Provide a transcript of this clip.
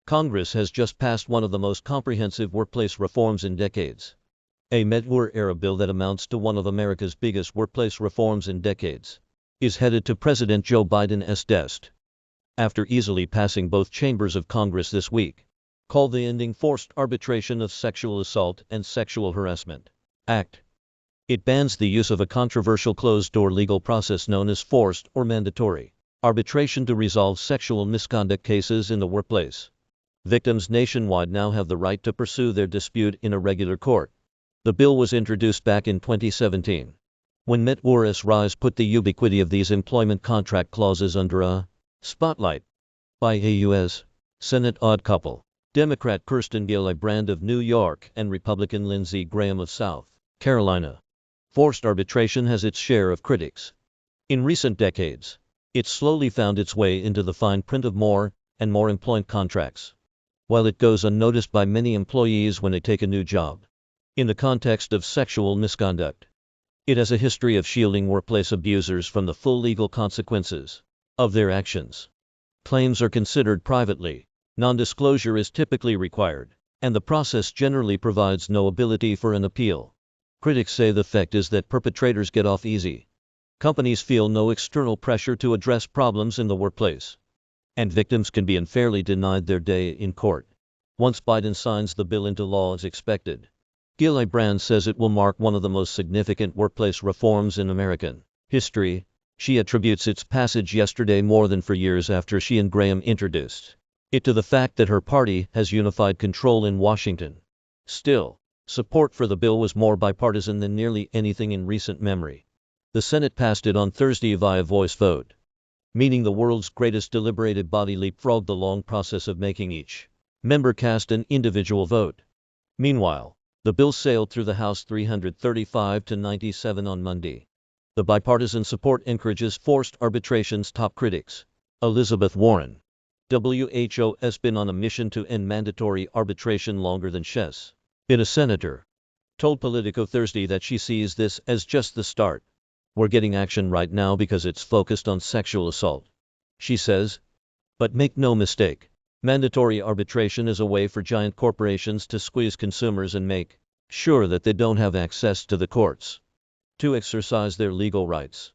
Congress has just passed one of the most comprehensive workplace reforms in decades. A Medgar-era bill that amounts to one of America's biggest workplace reforms in decades is headed to President Joe Biden's desk after easily passing both chambers of Congress this week, called the Ending Forced Arbitration of Sexual Assault and Sexual Harassment Act. It bans the use of a controversial closed-door legal process known as forced or mandatory arbitration to resolve sexual misconduct cases in the workplace. Victims nationwide now have the right to pursue their dispute in a regular court. The bill was introduced back in 2017, when Medgar-era's rise put the ubiquity of these employment contract clauses under a spotlight by a U.S. Senate odd couple, Democrat Kirsten Gillibrand of New York and Republican Lindsey Graham of South Carolina. Forced arbitration has its share of critics. In recent decades, it's slowly found its way into the fine print of more and more employment contracts, while it goes unnoticed by many employees when they take a new job. In the context of sexual misconduct, it has a history of shielding workplace abusers from the full legal consequences of their actions. Claims are considered privately, non-disclosure is typically required, and the process generally provides no ability for an appeal. Critics say the effect is that perpetrators get off easy. Companies feel no external pressure to address problems in the workplace, and victims can be unfairly denied their day in court once Biden signs the bill into law as expected. Gillibrand says it will mark one of the most significant workplace reforms in American history. She attributes its passage yesterday more than 4 years after she and Graham introduced it to the fact that her party has unified control in Washington. Still, support for the bill was more bipartisan than nearly anything in recent memory. The Senate passed it on Thursday via voice vote, meaning the world's greatest deliberative body leapfrogged the long process of making each member cast an individual vote. Meanwhile, the bill sailed through the House 335-97 on Monday. The bipartisan support encourages forced arbitration's top critics. Elizabeth Warren, WHO, has been on a mission to end mandatory arbitration longer than she's been a senator, told Politico Thursday that she sees this as just the start. We're getting action right now because it's focused on sexual assault, she says. But make no mistake, mandatory arbitration is a way for giant corporations to squeeze consumers and make sure that they don't have access to the courts to exercise their legal rights.